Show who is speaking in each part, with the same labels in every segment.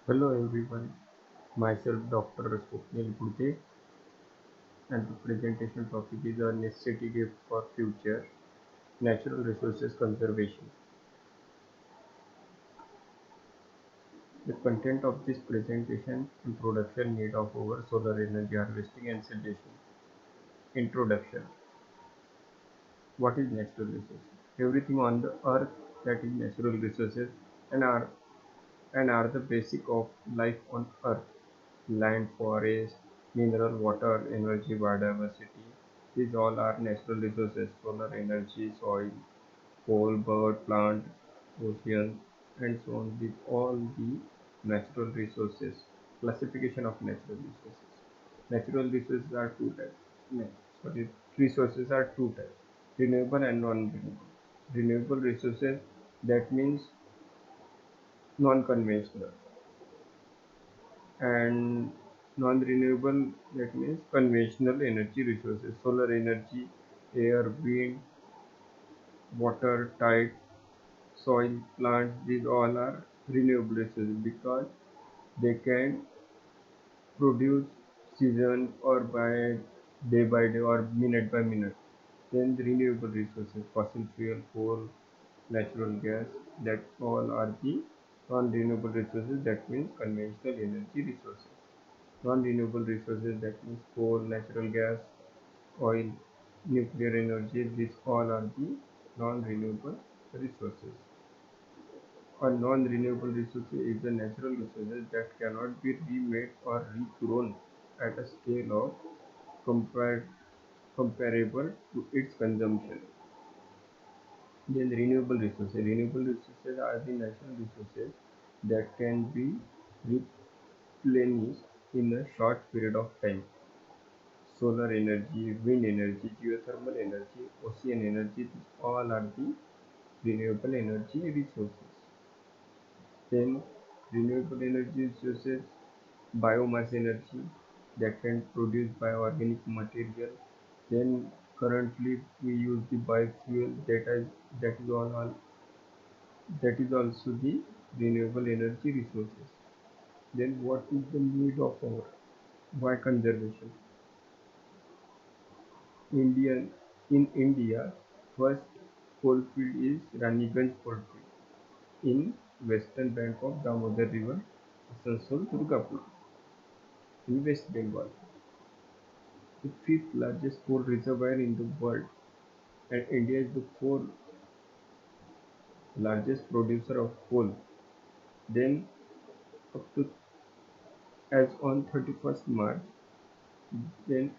Speaker 1: Hello everyone, myself Dr. Swapnil Burde and the presentation topic is a necessity for future natural resources conservation. The content of this presentation introduction need of our solar energy harvesting and suggestion. Introduction. What is natural resources? Everything on the earth that is natural resources and are the basic of life on earth. Land, forest, mineral, water, energy, biodiversity. These all are natural resources. Solar energy, soil, coal, bird, plant, ocean, and so on. These all the natural resources. Classification of natural resources. Natural resources are two types. No, sorry, resources are two types: renewable and non-renewable. Renewable resources, that means non-conventional, and non-renewable, that means conventional energy resources. Solar energy, air, wind, water, tide, soil, plants, these all are renewable resources because they can produce season or by day or minute by minute. Then the renewable resources, fossil fuel, coal, natural gas, that all are the non-renewable resources, that means conventional energy resources. Non-renewable resources, that means coal, natural gas, oil, nuclear energy, these all are the non-renewable resources. A non-renewable resource is a natural resource that cannot be remade or regrown at a scale of comparable to its consumption. Then renewable resources. Renewable resources are the natural resources that can be replenished in a short period of time. Solar energy, wind energy, geothermal energy, ocean energy, all are the renewable energy resources. Then renewable energy resources, biomass energy that can produce by organic material. Then currently we use the biofuel, that is that is also the renewable energy resources. Then what is the need of our why conservation? Indian in India, first coalfield is Raniganj coalfield in western bank of Damodar River, Asansol, Durgapur, in West Bengal. The fifth largest coal reservoir in the world, and India is the fourth largest producer of coal. Then, up to as on 31st March, then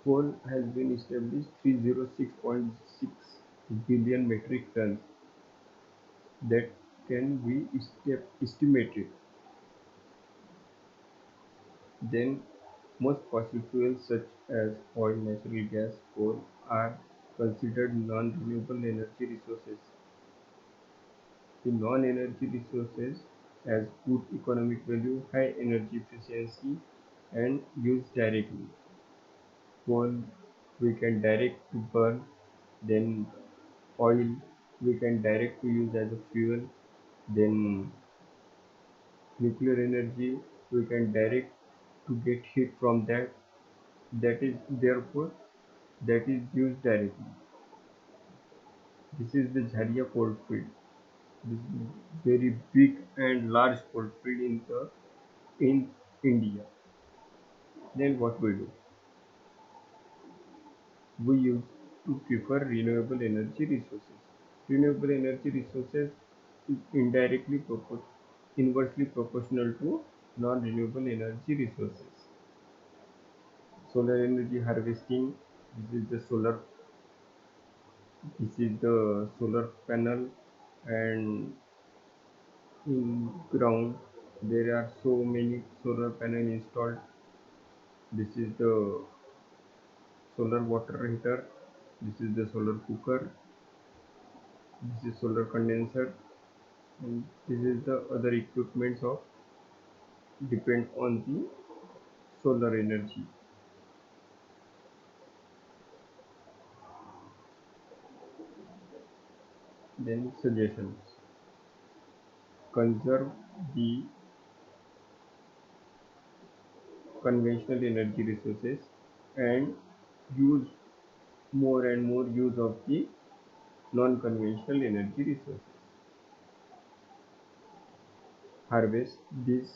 Speaker 1: coal has been established 306.6 billion metric tons that can be estimated. Then most fossil fuels such as oil, natural gas, coal are considered non-renewable energy resources. The non-energy resources has good economic value, high energy efficiency, and used directly. Coal we can direct to burn, then oil we can direct to use as a fuel, then nuclear energy we can direct to get heat from that. That is therefore that is used directly. This is the Jharia coalfield. This is very big and large coalfield in India. Then what we do? We used to prefer renewable energy resources. Renewable energy resources is inversely proportional to non-renewable energy resources. Solar energy harvesting. This is the solar. This is the solar panel, and in ground there are so many solar panel installed. This is the solar water heater. This is the solar cooker. This is solar condenser, and this is the other equipments of depend on the solar energy. Then suggestions: conserve the conventional energy resources and use more and more use of the non-conventional energy resources. Harvest these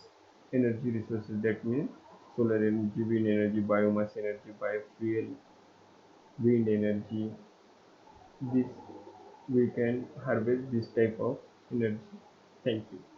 Speaker 1: energy resources, that means solar energy, wind energy, biomass energy, biofuel, wind energy. This we can harvest this type of energy. Thank you.